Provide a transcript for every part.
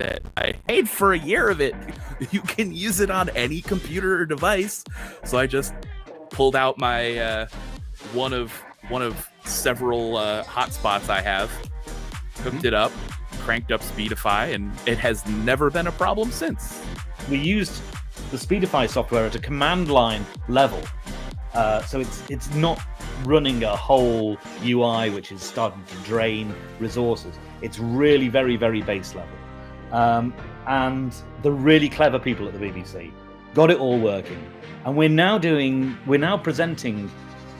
it. I paid for a year of it. You can use it on any computer or device. So I just pulled out my one of several hotspots I have, hooked it up, cranked up Speedify, and it has never been a problem since. We used the Speedify software at a command line level, so it's not running a whole UI which is starting to drain resources. It's really very, very base level. And the really clever people at the BBC got it all working, and we're now presenting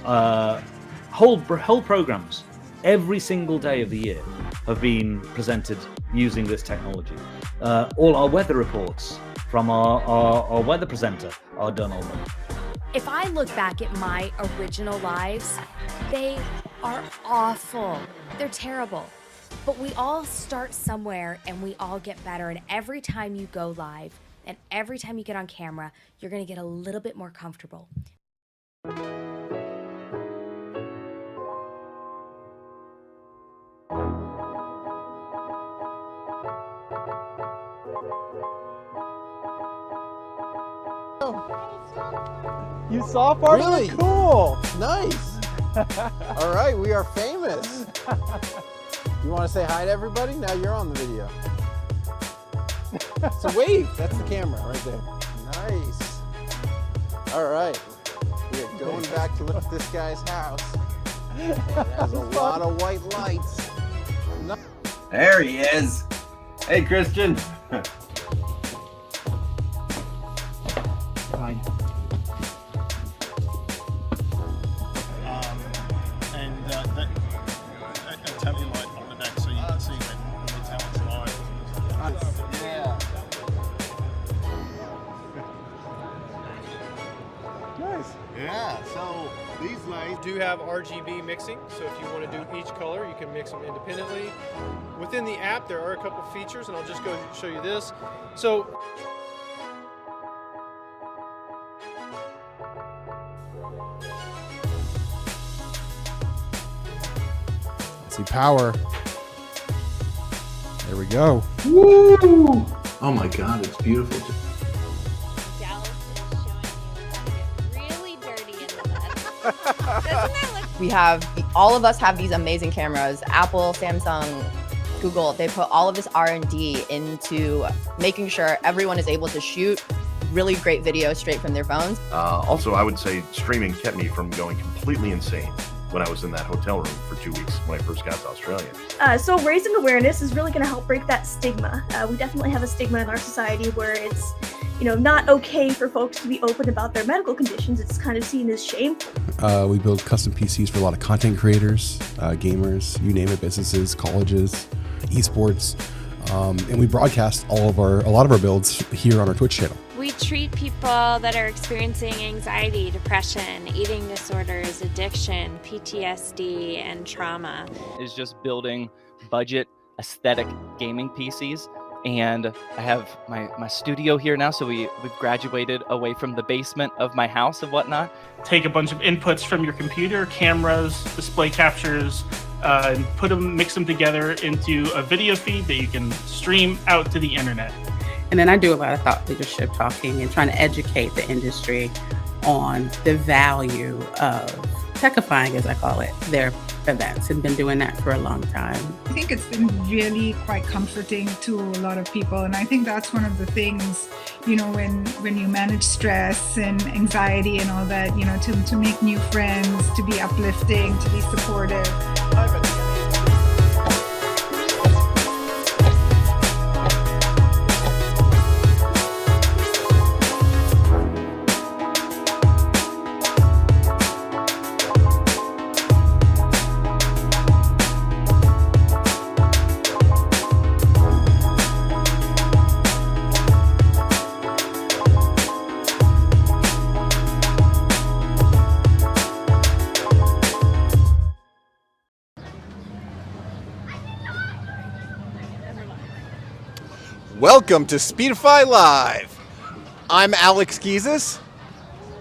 whole programs every single day of the year have been presented using this technology. All our weather reports from our weather presenter are done on them. If I look back at my original lives, they are awful. They're terrible. But we all start somewhere and we all get better. And every time you go live and every time you get on camera, you're gonna get a little bit more comfortable. You saw part Really? of it? Cool. Nice. All right, we are famous. You want to say hi to everybody? Now you're on the video. So wave. That's the camera right there. Nice. All right. We are going back to look at this guy's house. It has a lot of white lights. There he is. Hey, Christian. Fine. A heavy light on the deck so you can see when it's how it's live. Yeah. Nice. Yeah, so these lights do have RGB mixing, so if you want to do each color, you can mix them independently. Within the app, there are a couple features, and I'll just go show you this. So, see power. There we go. Woo! Oh my God, it's beautiful. Dallas is showing you how to get really dirty in the mud. Doesn't that look? All of us have these amazing cameras. Apple, Samsung, Google, they put all of this R&D into making sure everyone is able to shoot really great video straight from their phones. Also, I would say streaming kept me from going completely insane when I was in that hotel room for 2 weeks when I first got to Australia. So raising awareness is really going to help break that stigma. We definitely have a stigma in our society where it's, not okay for folks to be open about their medical conditions. It's kind of seen as shameful. We build custom PCs for a lot of content creators, gamers, you name it, businesses, colleges, esports, and we broadcast a lot of our builds here on our Twitch channel. We treat people that are experiencing anxiety, depression, eating disorders, addiction, PTSD, and trauma. Is just building budget aesthetic gaming PCs. And I have my studio here now, so we've graduated away from the basement of my house and whatnot. Take a bunch of inputs from your computer, cameras, display captures, and mix them together into a video feed that you can stream out to the internet. And then I do a lot of thought leadership talking and trying to educate the industry on the value of techifying, as I call it, their events, and been doing that for a long time. I think it's been really quite comforting to a lot of people, and I think that's one of the things, when you manage stress and anxiety and all that, to make new friends, to be uplifting, to be supportive. Welcome to Speedify Live. I'm Alex Gizis.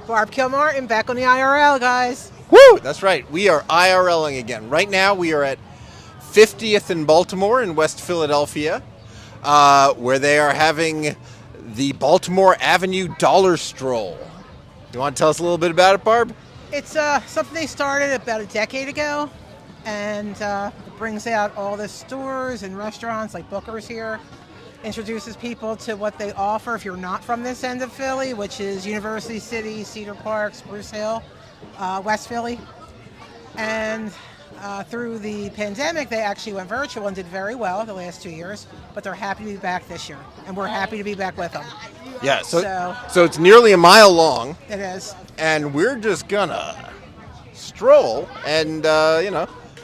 Barb Kilmore, and back on the IRL, guys. Woo! That's right. We are IRLing again. Right now, we are at 50th in Baltimore in West Philadelphia. where they are having the Baltimore Avenue Dollar Stroll. You want to tell us a little bit about it, Barb? It's something they started about a decade ago, and it brings out all the stores and restaurants like Booker's here, introduces people to what they offer if you're not from this end of Philly, which is University City, Cedar Park, Spruce Hill, West Philly. And through the pandemic, they actually went virtual and did very well the last 2 years, but they're happy to be back this year, and we're happy to be back with them. Yeah, so it's nearly a mile long. It is. And we're just gonna stroll and,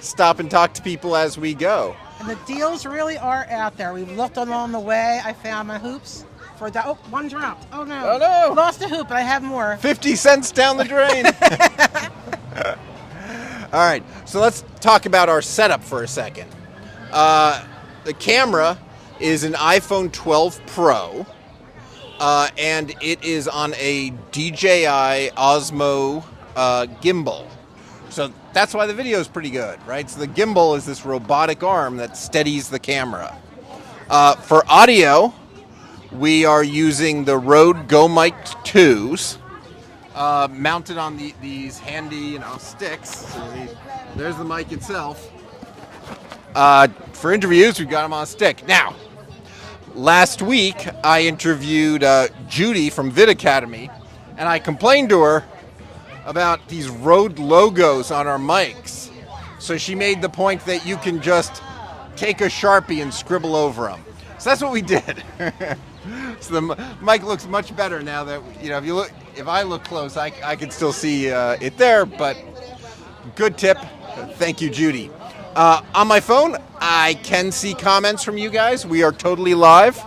stop and talk to people as we go. And the deals really are out there. We've looked along the way. I found my hoops for one dropped. Oh no. Oh no. Lost a hoop, but I have more. 50 cents down the drain. All right, so let's talk about our setup for a second. The camera is an iPhone 12 Pro. And it is on a DJI Osmo gimbal. So that's why the video is pretty good, right? So the gimbal is this robotic arm that steadies the camera. For audio, we are using the Rode Go Mic 2s, mounted on these handy, sticks. So there's the mic itself. For interviews, we've got them on a stick. Now, last week, I interviewed Judy from Vid Academy, and I complained to her about these Rode logos on our mics. So she made the point that you can just take a Sharpie and scribble over them. So that's what we did. So the mic looks much better now that, if I look close, I can still see it there, but good tip. Thank you, Judy. On my phone, I can see comments from you guys. We are totally live.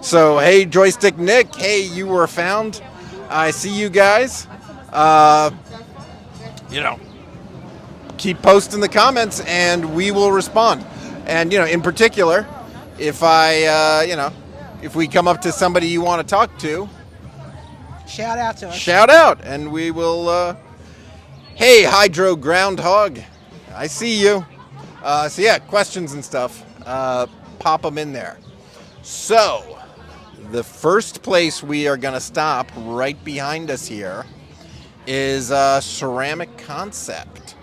So, hey, Joystick Nick. Hey, you were found. I see you guys. Keep posting the comments and we will respond. And, in particular, if if we come up to somebody you want to talk to, shout out to us. Shout out, and we will, hey, Hydro Groundhog. I see you. So yeah, questions and stuff, pop them in there. So, the first place we are going to stop right behind us here is Ceramic Concept.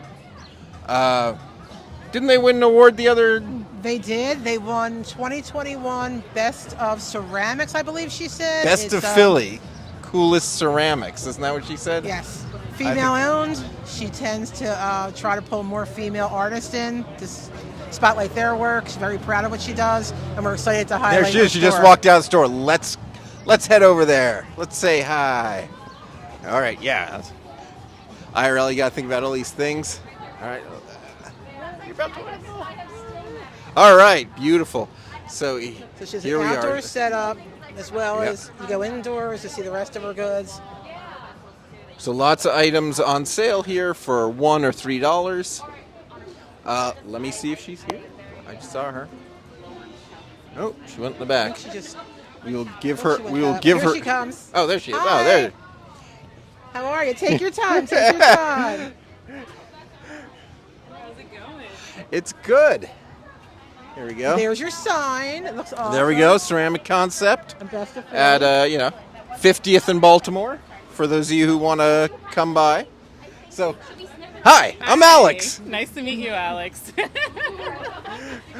Didn't they win an award the other? They did. They won 2021 Best of Ceramics, I believe she said. Best of Philly, coolest ceramics. Isn't that what she said? Yes. Female owned. She tends to try to pull more female artists in to spotlight their work. She's very proud of what she does, and we're excited to highlight There she is. She just walked out of the store. Let's head over there. Let's say hi. All right, yeah. IRL, you got to think about all these things. All right. All right, beautiful. So she's here an we outdoor are. setup, as well Yep. as you go indoors to see the rest of her goods. So lots of items on sale here for $1 or $3. Let me see if she's here. I just saw her. Oh, she went in the back. I think she just. We will give Oh, her. she went We will up. give Here her. she comes. Oh, there she is. Hi. Oh, there. How are you? Take your time. Take your time. It's good. Here we go. There's your sign. It looks awesome. There we go. Ceramic Concept And Best of Philly. at 50th in Baltimore. For those of you who want to come by. So, hi, I'm Alex. Nice to meet you, Alex.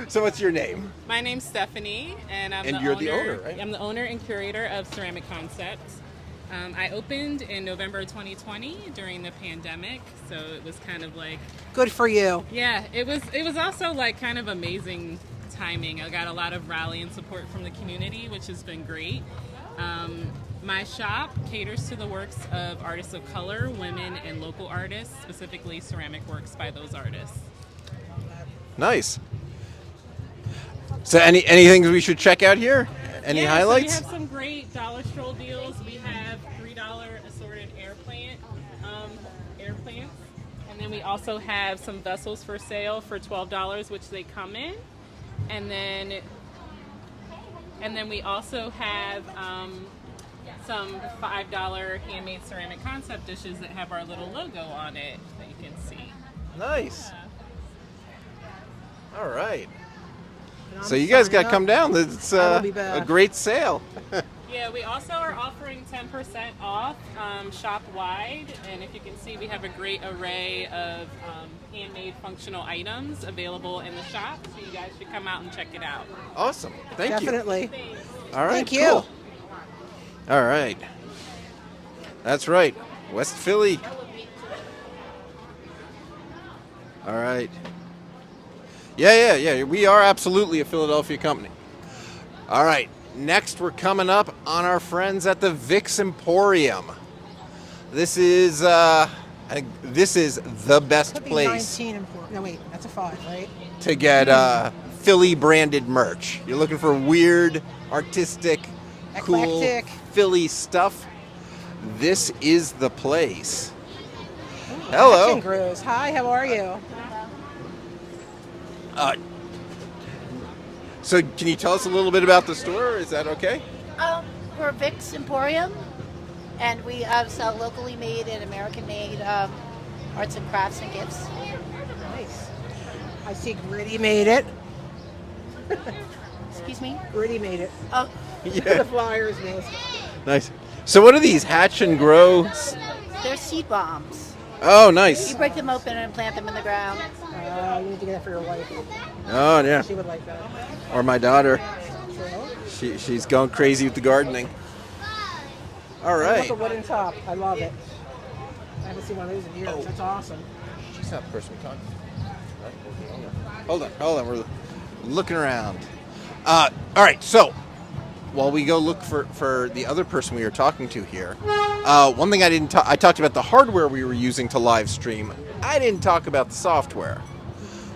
So, what's your name? My name's Stephanie, and you're the owner, right? I'm the owner and curator of Ceramic Concepts. I opened in November 2020 during the pandemic, so it was kind of like Good for you. yeah, it was also like kind of amazing timing. I got a lot of rally and support from the community, which has been great. My shop caters to the works of artists of color, women, and local artists, specifically ceramic works by those artists. Nice. So, anything we should check out here? Any highlights? So we have some great Dollar Stroll deals. We have $3 assorted air plants, and then we also have some vessels for sale for $12, which they come in, and then we also have some $5 handmade ceramic concept dishes that have our little logo on it that you can see. Nice. All right. So you guys got to come down. It's a great sale. Yeah, we also are offering 10% off shop-wide, and if you can see, we have a great array of handmade functional items available in the shop, so you guys should come out and check it out. Awesome. Thank you. Definitely. All right. Thank you. Cool. All right. That's right. West Philly. All right. Yeah. We are absolutely a Philadelphia company. All right. Next, we're coming up on our friends at the Vix Emporium. This is the best Could be place 19 and 4. No, wait, that's a 5, right? to get Philly branded merch. You're looking for weird, artistic, cool Eclectic. Philly stuff. This is the place. Hello. Action Grows. Hi, how are you? So can you tell us a little bit about the store? Is that okay? We're Vix Emporium, and we sell locally made and American-made arts and crafts and gifts. Nice. I see Gritty made it. Excuse me? Gritty made it. Oh. Yeah. The flyers missed. Nice. So what are these? Hatch and grow? They're seed bombs. Oh, nice. You break them open and plant them in the ground. You need to get that for your wife. Oh, yeah. She would like that. Or my daughter. She's going crazy with the gardening. All I love right. the wooden top. I love it. I haven't seen one of those in years. Oh. That's awesome. She's not the person we're talking to. Hold on. We're looking around. All right. So while we go look for the other person we were talking to here, one thing I talked about the hardware we were using to live stream. I didn't talk about the software.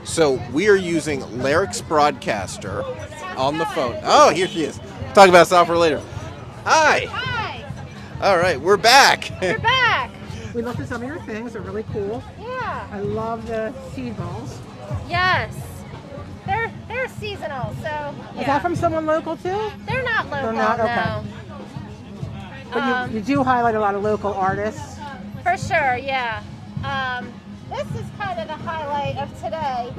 So we are using Vixx Broadcaster on the phone. Oh, here she is. Talk about software later. Hi. Hi. All right, we're back. We're back. We looked at some of your things. They're really cool. Yeah. I love the seed balls. Yes. They're seasonal, so Is that from someone local too? They're not local, They're not? no. But you do highlight a lot of local artists. For sure, yeah. This is kind of the highlight of today.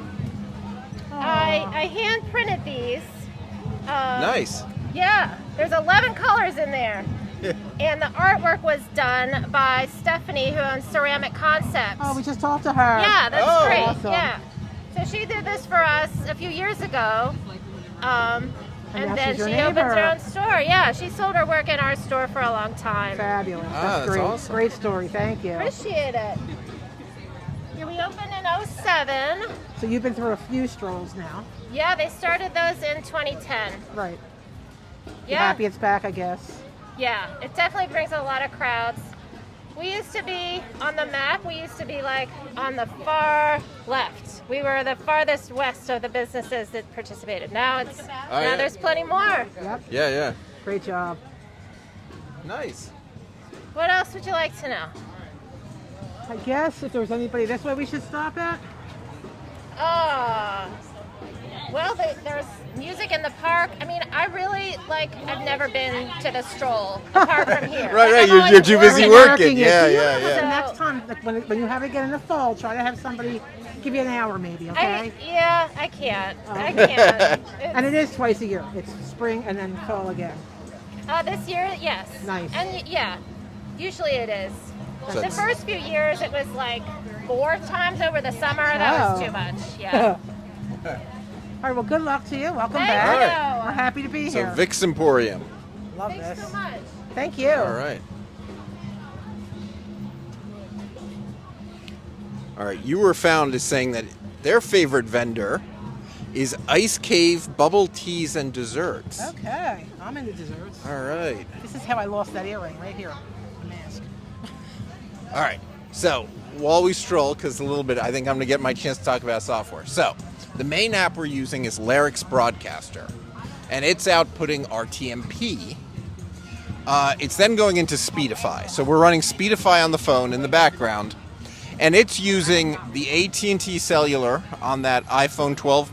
I hand printed these. Nice. Yeah, there's 11 colors in there. And the artwork was done by Stephanie, who owns Ceramic Concepts. Oh, we just talked to her. Yeah, that's great. Awesome. Yeah. So she did this for us a few years ago. And now then she's your she opens her neighbor. own store. Yeah, she sold her work in our store for a long time. Fabulous. That's great. awesome. Great story. Thank you. Appreciate it. Yeah, we opened in 07. So you've been through a few strolls now. Yeah, they started those in 2010. Right. You Yeah. happy it's back, I guess. Yeah, it definitely brings a lot of crowds. We used to be on the map, we used to be like on the far left. We were the farthest west of the businesses that participated. Now yeah. there's plenty more. Yep. Yeah. Great job. Nice. What else would you like to know? I guess if there's anybody this way we should stop at. Well, there's music in the park. I mean, I've never been to the stroll apart from here. Right. I'm You're too busy working. So Yeah. next time, like when you have it again in the fall, try to have somebody give you an hour maybe, okay? I can't. I can't. And it is twice a year. It's spring and then fall again. This year, yes. Nice. And yeah, usually it is. So The it's- first few years, it was like 4 times over the summer. That was too much. Yeah. All right, well, good luck to you. Welcome Thank back. you. We're happy to be So here. Vix Emporium. Love Thanks this. so much. Thank you. All right. All right. You were found as saying that their favorite vendor is Ice Cave Bubble Teas and Desserts. Okay, I'm into desserts. All right. This is how I lost that earring right here. The mask. All right. So while we stroll, because a little bit, I think I'm going to get my chance to talk about software. So the main app we're using is Vixx Broadcaster, and it's outputting RTMP. It's then going into Speedify. So we're running Speedify on the phone in the background, and it's using the AT&T cellular on that iPhone 12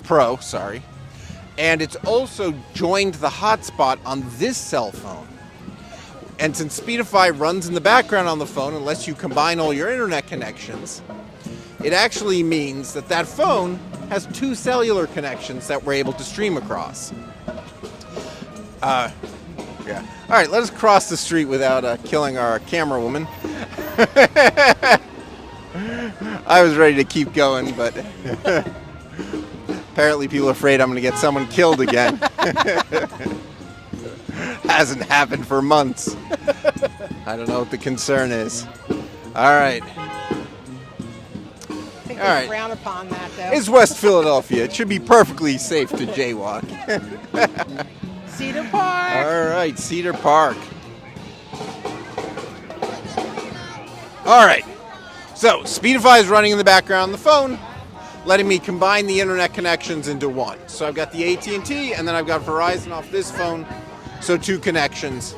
Pro, sorry. And it's also joined the hotspot on this cell phone. And since Speedify runs in the background on the phone, unless you combine all your internet connections, it actually means that phone has 2 cellular connections that we're able to stream across. Yeah. All right, let us cross the street without killing our camera woman. I was ready to keep going, but apparently people are afraid I'm going to get someone killed again. Hasn't happened for months. I don't know what the concern is. All right. I think All right. frown upon that, though. It's West Philadelphia. It should be perfectly safe to jaywalk. Cedar Park. All right, Cedar Park. All right. So, Speedify is running in the background on the phone, letting me combine the internet connections into one. So I've got the AT&T, and then I've got Verizon off this phone, so 2 connections.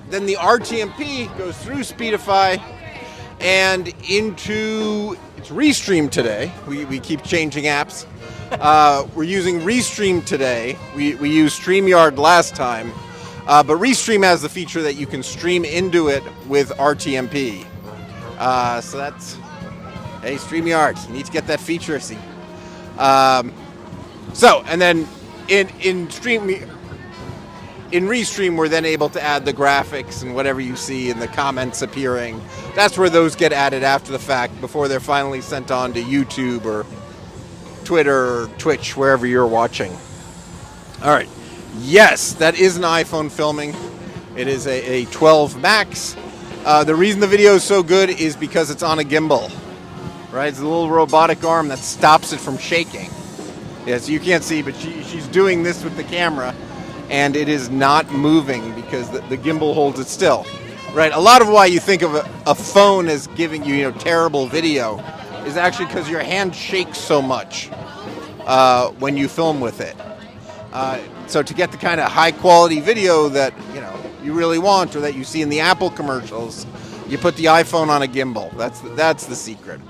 Then the RTMP goes through Speedify and into, it's Restream today. We keep changing apps. We're using Restream today. We used StreamYard last time, but Restream has the feature that you can stream into it with RTMP. So that's, hey, StreamYard, you need to get that feature, see. So, and then in Restream, we're then able to add the graphics and whatever you see in the comments appearing. That's where those get added after the fact, before they're finally sent on to YouTube or Twitter or Twitch, wherever you're watching. All right. Yes, that is an iPhone filming. It is a 12 Max. The reason the video is so good is because it's on a gimbal, right? It's a little robotic arm that stops it from shaking. Yes, you can't see, but she's doing this with the camera, and it is not moving because the gimbal holds it still, right? A lot of why you think of a phone as giving you, terrible video is actually because your hand shakes so much when you film with it. So to get the kind of high quality video that you really want, or that you see in the Apple commercials, you put the iPhone on a gimbal. That's the secret.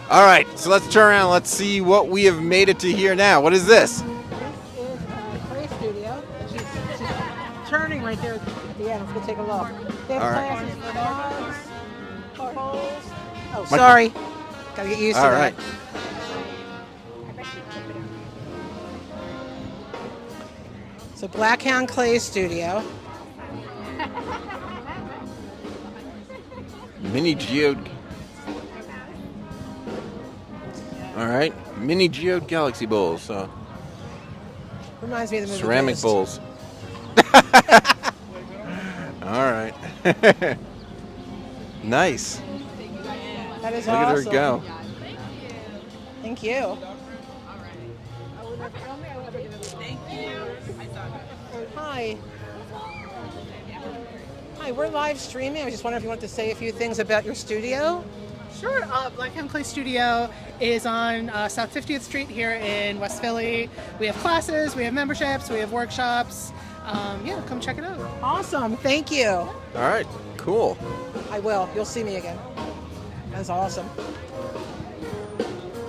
All right, so let's turn around. Let's see what we have made it to here now. What is this? This is Clay Studio. She's turning right there at the end. Let's go take a look. They have All right. classes for dogs, poles. Oh, sorry. Gotta get used to All that. right. So Blackhound Clay Studio. Mini geode. All right, mini geode galaxy bowls. So Reminds me of the movie ceramic Ghost. bowls. All right. Nice. That is Look awesome. at her go. Thank you. Hi. Hi, we're live streaming. I was just wondering if you wanted to say a few things about your studio. Sure. Blackhound Clay Studio is on South 50th Street here in West Philly. We have classes, we have memberships, we have workshops. Yeah, come check it out. Awesome. Thank you. All right, cool. I will. You'll see me again. That's awesome.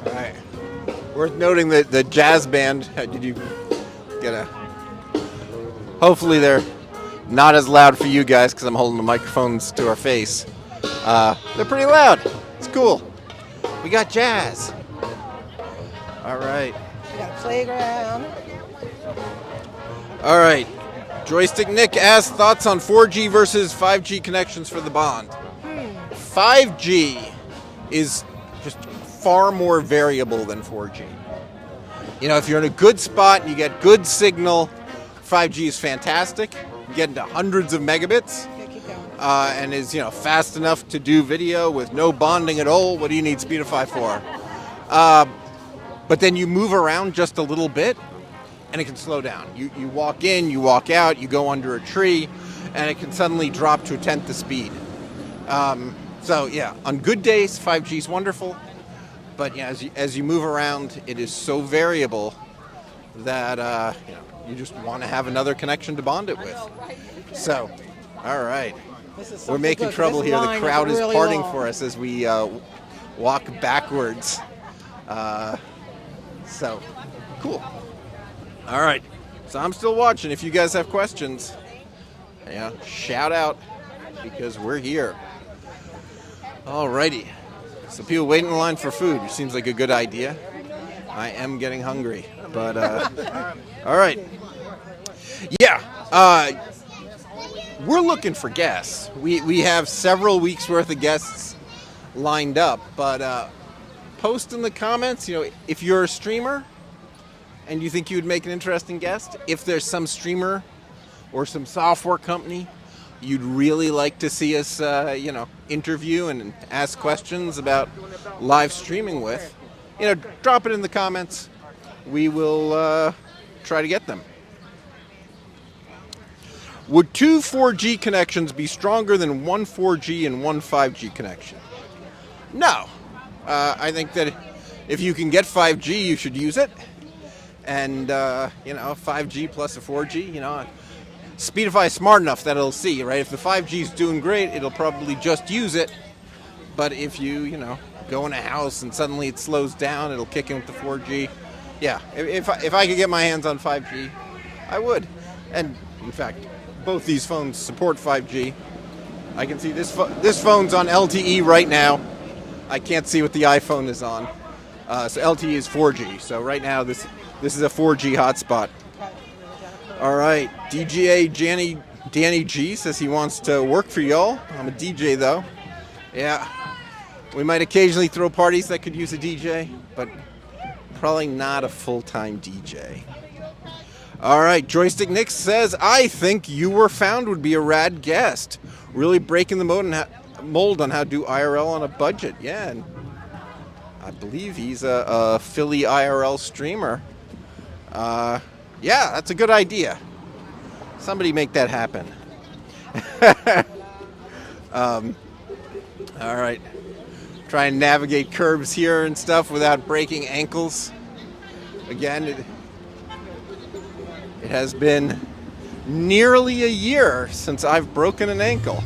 All right. Worth noting that the jazz band, did you get a... Hopefully they're not as loud for you guys because I'm holding the microphones to our face. They're pretty loud. It's cool. We got jazz. All right. We got a playground. All right. Joystick Nick asks thoughts on 4G versus 5G connections for the Bond. 5G is just far more variable than 4G. If you're in a good spot and you get good signal, 5G is fantastic. You get into hundreds of megabits and is fast enough to do video with no bonding at all. What do you need Speedify for? But then you move around just a little bit and it can slow down. You walk in, you walk out, you go under a tree, and it can suddenly drop to a tenth the speed. So yeah, on good days, 5G is wonderful. But yeah, as you move around, it is so variable that you just want to have another connection to bond it with. So, all right. We're making trouble here. The crowd is parting for us as we walk backwards. So, cool. All right. So I'm still watching. If you guys have questions, shout out because we're here. All righty. So people waiting in line for food, which seems like a good idea. I am getting hungry, but all right. Yeah, we're looking for guests. We have several weeks worth of guests lined up, but post in the comments, if you're a streamer and you think you would make an interesting guest, if there's some streamer or some software company you'd really like to see us, interview and ask questions about live streaming with, drop it in the comments. We will try to get them. Would 2 4G connections be stronger than one 4G and one 5G connection? No. I think that if you can get 5G, you should use it. And, 5G plus a 4G, Speedify is smart enough that it'll see, right? If the 5G is doing great, it'll probably just use it. But if you, go in a house and suddenly it slows down, it'll kick in with the 4G. Yeah, if I could get my hands on 5G, I would. And, in fact, both these phones support 5G. I can see this phone's on LTE right now. I can't see what the iPhone is on. So LTE is 4G. So right now, this is a 4G hotspot. All right, DJI Danny G says he wants to work for y'all. I'm a DJ though. Yeah, we might occasionally throw parties that could use a DJ, but probably not a full-time DJ. All right, Joystick Nick says, I think You Were Found would be a rad guest. Really breaking the mold on how to do IRL on a budget. Yeah, and I believe he's a Philly IRL streamer. Yeah, that's a good idea. Somebody make that happen. All right. Try and navigate curbs here and stuff without breaking ankles. Again, it has been nearly a year since I've broken an ankle.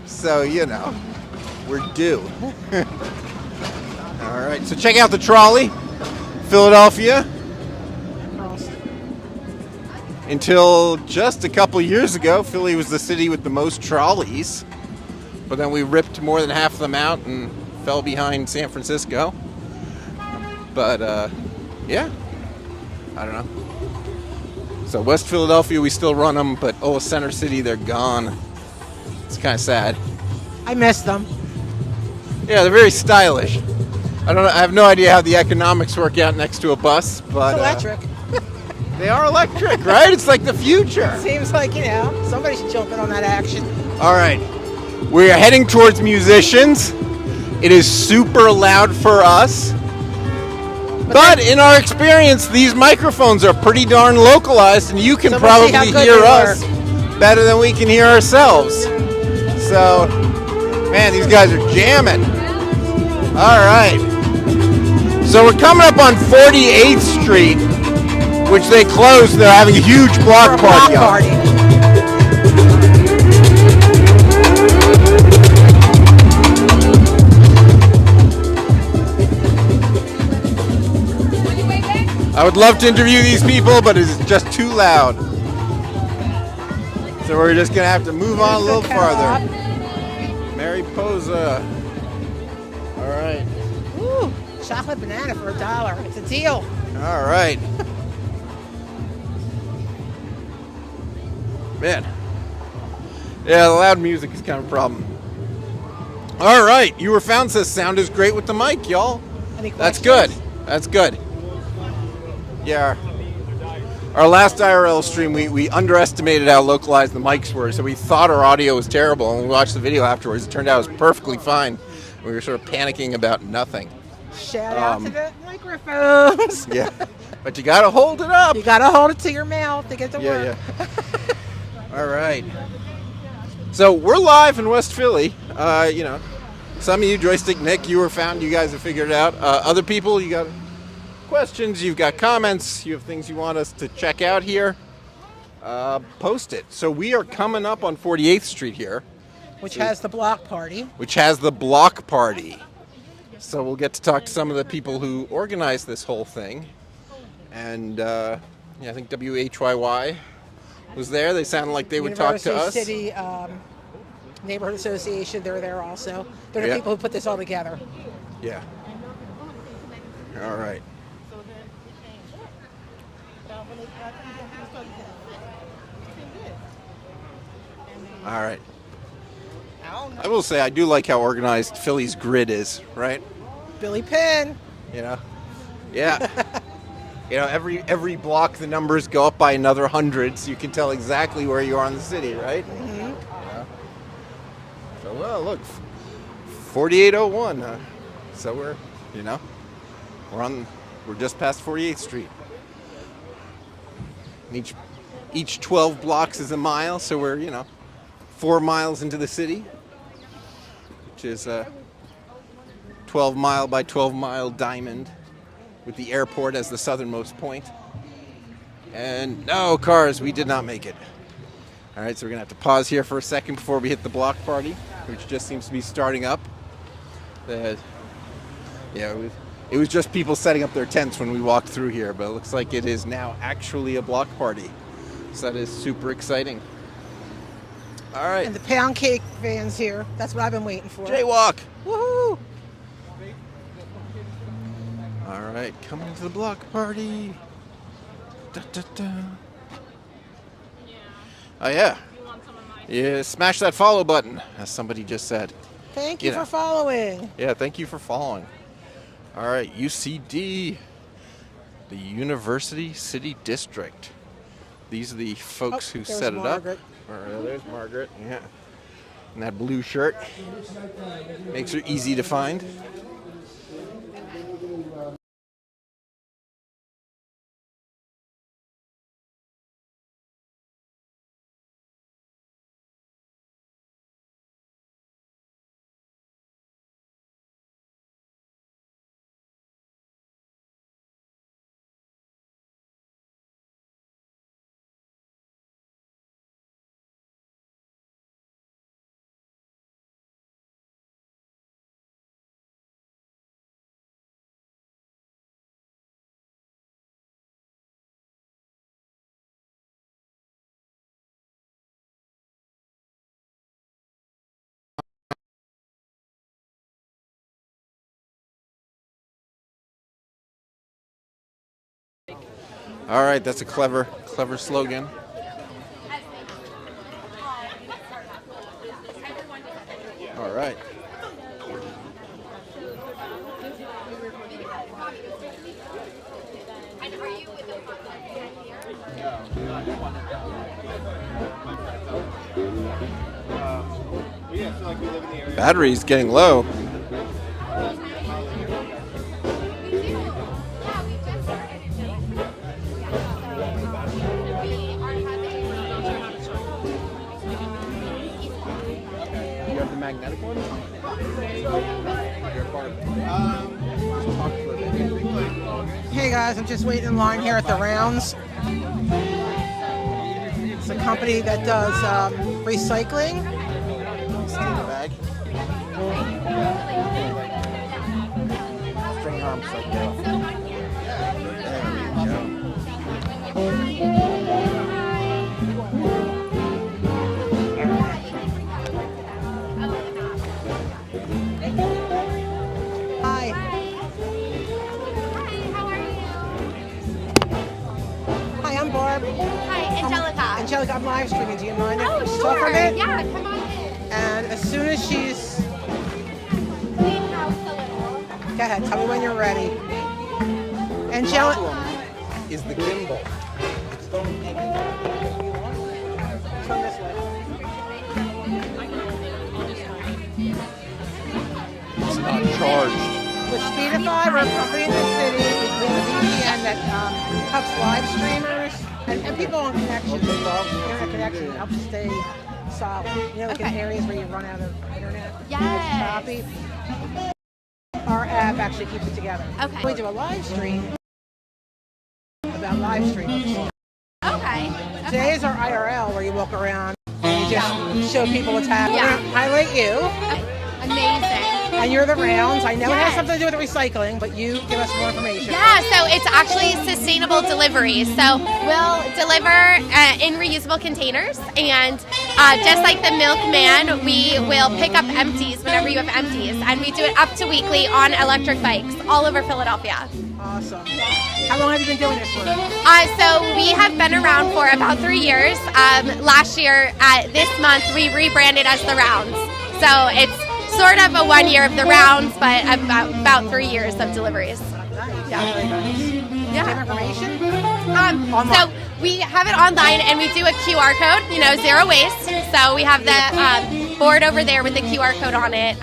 So, we're due. All right, so check out the trolley. Philadelphia. Until just a couple years ago, Philly was the city with the most trolleys. But then we ripped more than half of them out and fell behind San Francisco. But, yeah. I don't know. So West Philadelphia, we still run them, but Center City, they're gone. It's kind of sad. I miss them. Yeah, they're very stylish. I have no idea how the economics work out next to a bus, but it's electric. They are electric, right? It's like the future. Seems like, somebody should jump in on that action. All right. We're heading towards musicians. It is super loud for us. But in our experience, these microphones are pretty darn localized, and you can probably hear us better than we can hear ourselves. So, man, these guys are jamming. All right. So we're coming up on 48th Street, which they closed. They're having a huge block party. I would love to interview these people, but it's just too loud. So we're just gonna have to move on a little farther. Mariposa. All right. Ooh, chocolate banana for $1. It's a deal. All right. Man. Yeah, the loud music is kind of a problem. All right. You Were Found says sound is great with the mic, y'all. That's good. That's good. Yeah. Our last IRL stream, we underestimated how localized the mics were, so we thought our audio was terrible, and we watched the video afterwards. It turned out it was perfectly fine. We were sort of panicking about nothing. Shout out to the microphones. Yeah. But you got to hold it up. You got to hold it to your mouth to get to work. Yeah. All right. So we're live in West Philly. Some of you, Joystick Nick, You Were Found. You guys have figured it out. Other people, you got questions, you've got comments, you have things you want us to check out here, post it. So we are coming up on 48th Street here. Which has the block party. So we'll get to talk to some of the people who organized this whole thing. And I think WHYY was there. They sounded like they would talk to us. University City Neighborhood Association, they're there also. They're the people who put this all together. Yeah. All right. All right. I will say I do like how organized Philly's grid is, right? Billy Penn. You know? Yeah. You know, every block the numbers go up by another 100, so you can tell exactly where you are in the city, right? Mm-hmm. Yeah. So, well, look, 4801. So we're just past 48th Street. And each 12 blocks is a mile, so we're 4 miles into the city, which is a 12 mile by 12 mile diamond with the airport as the southernmost point. And no cars, we did not make it. All right, so we're gonna have to pause here for a second before we hit the block party, which just seems to be starting up. It was just people setting up their tents when we walked through here, but it looks like it is now actually a block party. So that is super exciting. All right. And the pound cake van's here. That's what I've been waiting for. Jaywalk. Woohoo! All right, coming to the block party. Da, da, da. Oh yeah. Yeah, smash that follow button, as somebody just said. Thank you for following. Yeah, thank you for following. All right, UCD, the University City District. These are the folks who set it Margaret. up. All right, there's Margaret, yeah. And that blue shirt makes her easy to find. All right, that's a clever slogan. All right. Battery's getting low. Magnetic one? Hey guys, I'm just waiting in line here at the Rounds. It's a company that does recycling. Bag. String arms like that. There we go. Angelica, I'm live streaming. Do you mind if Oh, we sure. talk for a bit? Yeah, come on in. And as soon as she's... Go ahead, tell me when you're ready. Angelica... Is the gimbal. Turn this way. It's not charged. With Speedify, we're a company in the city. We have a VPN that helps live streamers and people on connection, internet connection, helps stay solid. Like in areas where you run out of internet. Yes. It's choppy. Our app actually keeps it together. Okay. We do a live stream about live streamers. Okay. Today is our IRL where you walk around and you just show people what's happening. Yeah. We're gonna highlight you. Amazing. And you're the Rounds. I know it has Yes. something to do with the recycling, but you give us more information. Yeah, so it's actually sustainable delivery. So we'll deliver in reusable containers, and just like the milkman, we will pick up empties whenever you have empties, and we do it up to weekly on electric bikes all over Philadelphia. Awesome. How long have you been doing this for? So we have been around for about 3 years. Last year, this month, we rebranded as The Rounds. So it's sort of a 1 year of The Rounds, but about 3 years of deliveries. Yeah. Yeah. Information? So we have it online, and we do a QR code, zero waste. So we have the board over there with the QR code on it.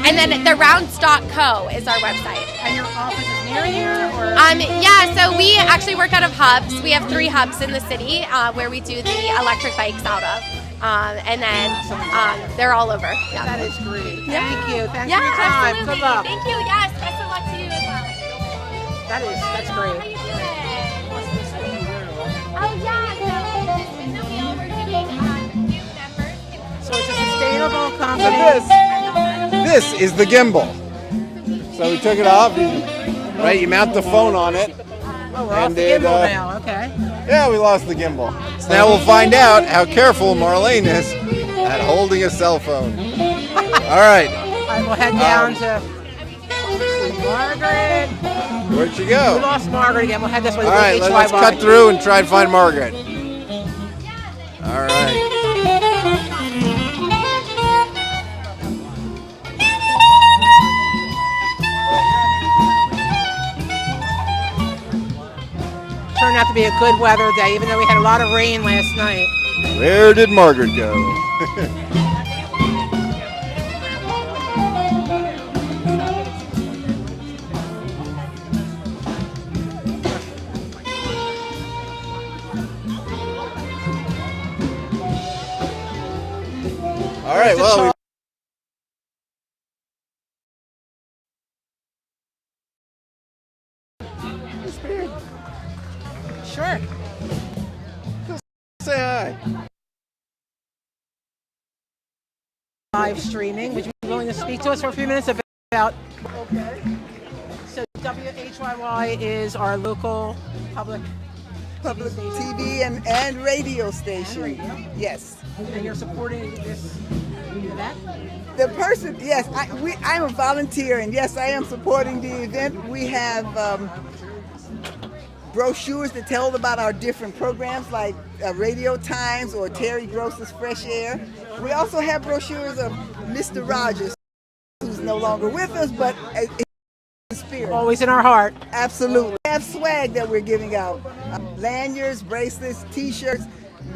And then therounds.co is our website. And your office is near here? Or? Yeah, so we actually work out of hubs. We have 3 hubs in the city where we do the electric bikes out of. And then they're all over. Yeah. That is great. Thank you. Thanks Yeah, for your time. absolutely. Good luck. Thank you. Yes, best of luck to you as well. That's great. How you doing? Oh, yeah. So in the wheel, we're doing new members. So it's a sustainable company. And this is the gimbal. So we took it off. Right, you mount the phone on it. Oh, we're off the gimbal now. Okay. Yeah, we lost the gimbal. So now we'll find out how careful Marlene is at holding a cell phone. All right. All right, we'll head down to Margaret. Where'd she go? We lost Margaret again. We'll head this way. All right, let's cut through and try and find Margaret. All right. Turned out to be a good weather day, even though we had a lot of rain last night. Where did Margaret go? All right, well. Sure. Say hi. Live streaming. Would you be willing to speak to us for a few minutes about? Okay. So WHYY is our local public TV and radio station. Yes. And you're supporting this event? The person, yes, I'm a volunteer, and yes, I am supporting the event. We have brochures that tell about our different programs, like Radio Times or Terry Gross's Fresh Air. We also have brochures of Mr. Rogers, who's no longer with us, but in spirit. Always in our heart. Absolutely. We have swag that we're giving out. Lanyards, bracelets, t-shirts.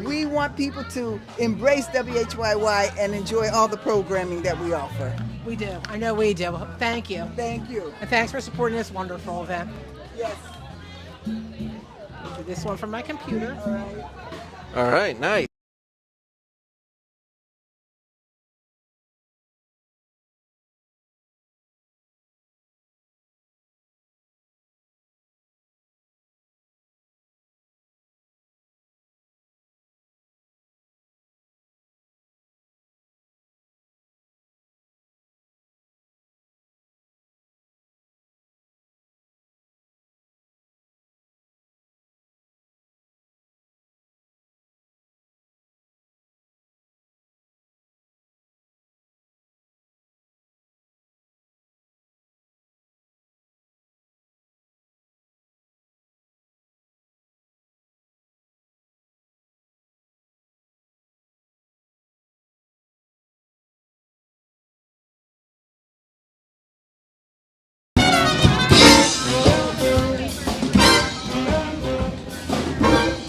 We want people to embrace WHYY and enjoy all the programming that we offer. We do. I know we do. Thank you. Thank you. And thanks for supporting this wonderful event. Yes. I'll do this one from my computer. All right, nice.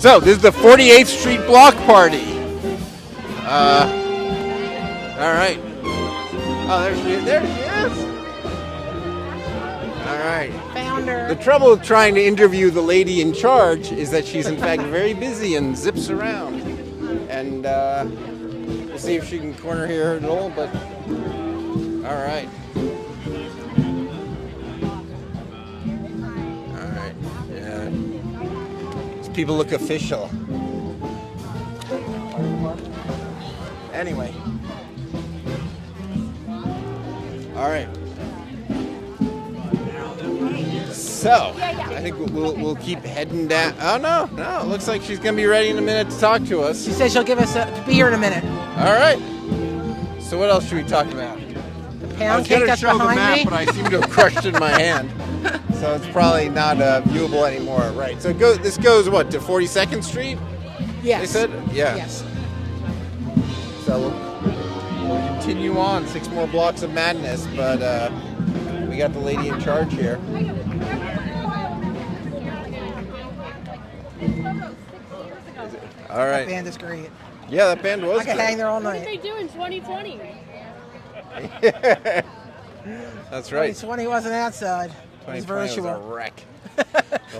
So this is the 48th Street Block Party. All right. Oh, there she is. All right. Found her. The trouble with trying to interview the lady in charge is that she's in fact very busy and zips around. And we'll see if she can corner here at all. But all right. All right. Yeah. People look official. Anyway. All right. So, I think we'll keep heading down. Oh, no. It looks like she's going to be ready in a minute to talk to us. She says she'll give us be here in a minute. All right. So what else should we talk about? The pound cake that's show the behind map, me. but I seem to have crushed it in my hand. So it's probably not viewable anymore, right? So this goes what, to 42nd Street? Yes. They said, yeah. Yes. So we'll continue on 6 more blocks of madness, but we got the lady in charge here. All right. That band is great. Yeah, that band was I could great. hang there all What did night. they do in 2020? That's right. 2020 wasn't outside. It was 2020 virtual. was a wreck.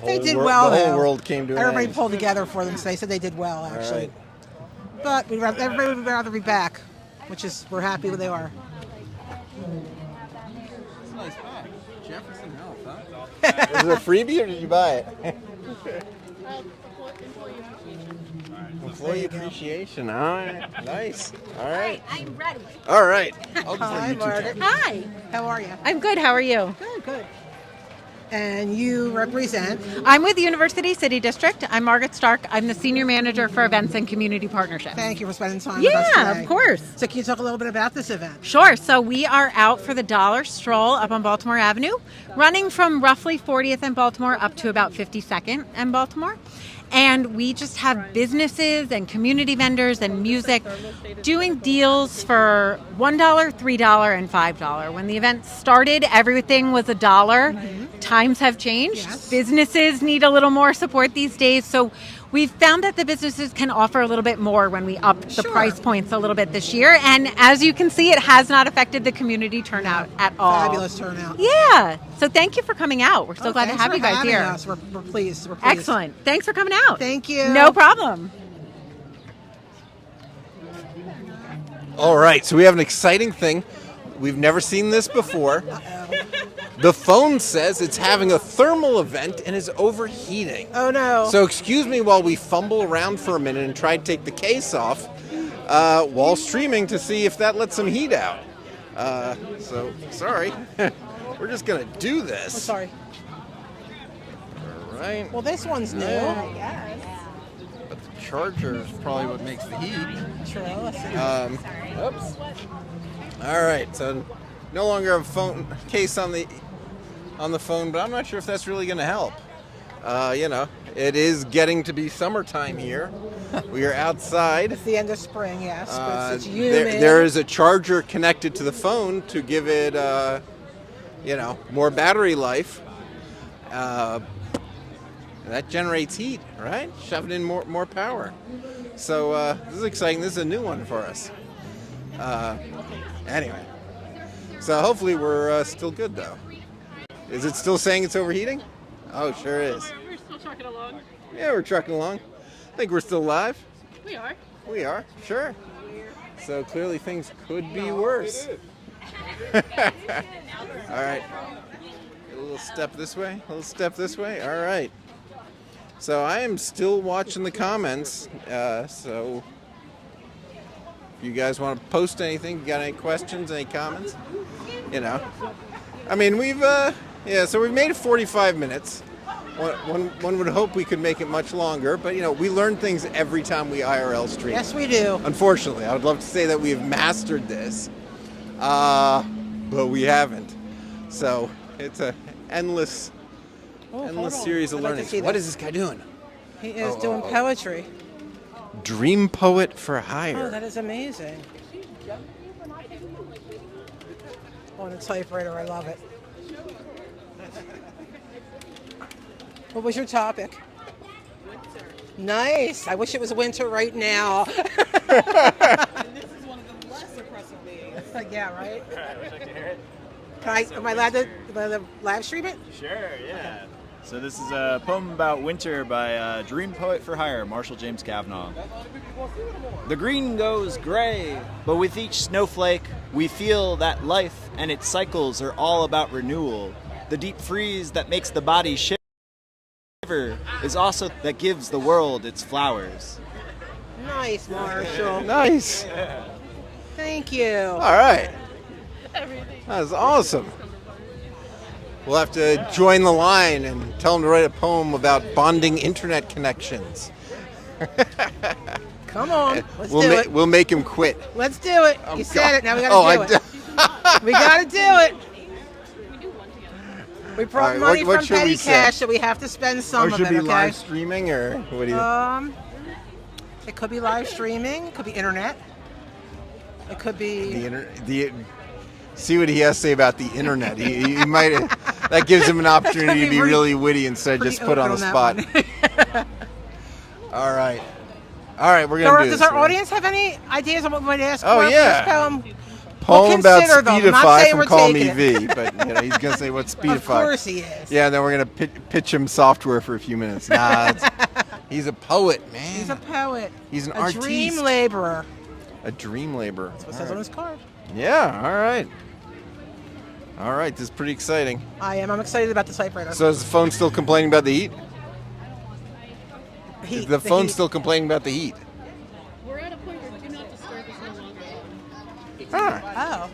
They did well. The whole though. world came to an Everybody end. pulled together for them, so they said they did well, actually. right. But everybody would rather be back, which is we're happy they are. It's a nice bag. Jefferson Health, huh? Was it a freebie or did you buy it? Employee appreciation. All right. Nice. All right. I'm ready. All right. Hi, Margaret. Hi. How are you? I'm good. How are you? Good, good. And you represent? I'm with University City District. I'm Margaret Stark. I'm the Senior Manager for Events and Community Partnerships. Thank you for spending time with us Yeah, today. of course. So can you talk a little bit about this event? Sure. So we are out for the Dollar Stroll up on Baltimore Avenue, running from roughly 40th and Baltimore up to about 52nd and Baltimore. And we just have businesses and community vendors and music doing deals for $1, $3, and $5. When the event started, everything was $1. Times have changed. Businesses need a little more support these days. So we've found that the businesses can offer a little bit more when we up the price points a little bit this year. And as you can see, it has not affected the community turnout at all. Fabulous turnout. Yeah. So thank you for coming out. We're so glad to Thanks have for you guys having here. us. We're pleased. We're pleased. Excellent. Thanks for coming out. Thank you. No problem. All right. So we have an exciting thing. We've never seen this before. The phone says it's having a thermal event and is overheating. Oh, no. So excuse me while we fumble around for a minute and try to take the case off while streaming to see if that lets some heat out. So, sorry. We're just going to do this. I'm sorry. All right. Well, this one's new. Yeah. But the charger is probably what makes the heat. True. Let's see. Oops. All right. So no longer a phone case on the phone, but I'm not sure if that's really going to help. It is getting to be summertime here. We are outside. It's the end of spring, yes. But it's humid. There is a charger connected to the phone to give it, more battery life. That generates heat, right? Shoving in more power. So this is exciting. This is a new one for us. Anyway, so hopefully we're still good though. Is it still saying it's overheating? Oh, sure is. We're still trucking along. Yeah, we're trucking along. I think we're still live. We are. We are, sure. So clearly things could be worse. All right. A little step this way, a little step this way. All right. So I am still watching the comments. So if you guys want to post anything, you got any questions, any comments? I mean, we've made it 45 minutes. One would hope we could make it much longer, but we learn things every time we IRL stream. Yes, we do. Unfortunately, I would love to say that we have mastered this, but we haven't. So it's an endless series of I'd like to learning. see What this. is this guy doing? He is doing poetry. Dream poet for hire. Oh, that is amazing. On a typewriter, I love it. What was your topic? Winter. Nice. I wish it was winter right now. And this is one of the less oppressive days. Yeah, right? I wish I could hear it. Am I allowed to live stream it? Sure, yeah. So this is a poem about winter by Dream Poet for Hire, Marshall James Kavanaugh. The green goes gray, but with each snowflake, we feel that life and its cycles are all about renewal. The deep freeze that makes the body shiver is also that gives the world its flowers. Nice, Marshall. Nice. Thank you. All right. That was awesome. We'll have to join the line and tell him to write a poem about bonding internet connections. Come on, let's We'll do ma- it. We'll make him quit. Let's do it. Oh, You God. said it. Now we gotta do it. We gotta do it. We brought All right, money what from should petty we say? cash, so we have to spend some Or of should it, be okay? live streaming, or what do you? It could be live streaming. It could be internet. It could be See what he has to say about the internet. He might. That gives him an opportunity to be really witty instead of just put on the spot. All right. We're gonna do this. Does our audience have any ideas on what we might ask Oh, for yeah. this poem? Poem about consider them. I'm not Speedify saying from we're Call Me taking V, it. but he's gonna say what's Speedify. Of course he is. Yeah, and then we're gonna pitch him software for a few minutes. Nah, he's a poet, man. He's a poet. He's an a artiste. dream laborer. A dream laborer. That's what it says on his card. Yeah. All right. This is pretty exciting. I am. I'm excited about the typewriter. So is the phone still complaining about the heat? Heat, Is the phone still complaining about the heat? We're at a point where do not disturb is no longer on. Oh,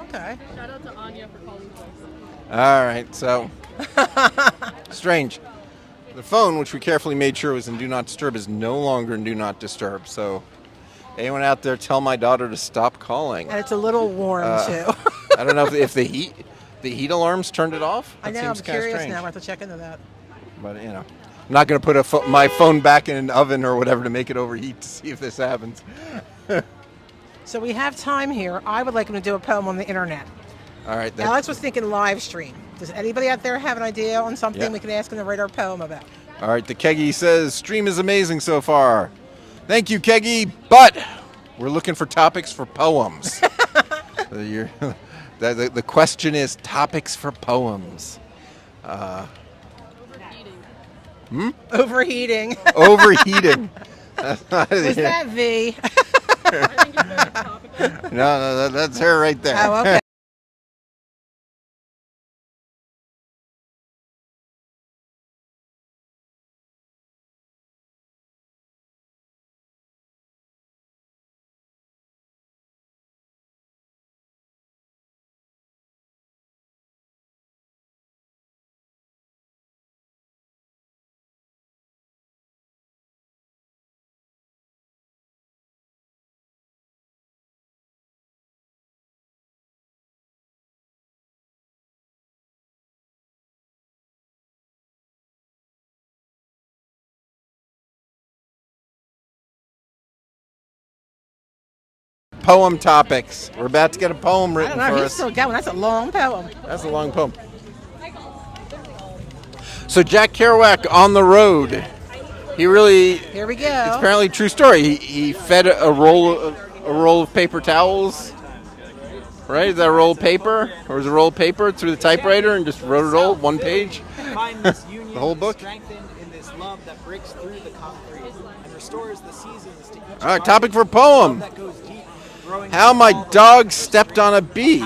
okay. Shout out to Anya for calling twice. All right. So strange. The phone, which we carefully made sure was in Do Not Disturb, is no longer in Do Not Disturb. So anyone out there, tell my daughter to stop calling. And it's a little warm too. I don't know if the heat alarms turned it off. I know. I'm seems kinda curious strange. now. I have to check into that. But I'm not going to put my phone back in an oven or whatever to make it overheat to see if this happens. So we have time here. I would like him to do a poem on the internet. All right. Alex was thinking live stream. Does anybody out there have an idea on something Yeah. we can ask him to write our poem about? All right. The Keggy says, stream is amazing so far. Thank you, Keggy. But we're looking for topics for poems. The question is topics for poems. Overheating. Overheating. Was that V? No, that's her right there. Oh, okay. Poem topics. We're about to get a poem I written don't know. for He's us. still going. That's a long poem. That's a long poem. So Jack Kerouac on the road. He really. Here we go. It's apparently a true story. He fed a roll of paper towels. Right? Is that a roll of paper, or is it a roll of paper through the typewriter and just wrote it all one page? Find this union The whole book. strengthened in this love that breaks through the concrete and restores the seasons to each All right. Topic for poem. that goes deep, growing How my dog stepped on a bee.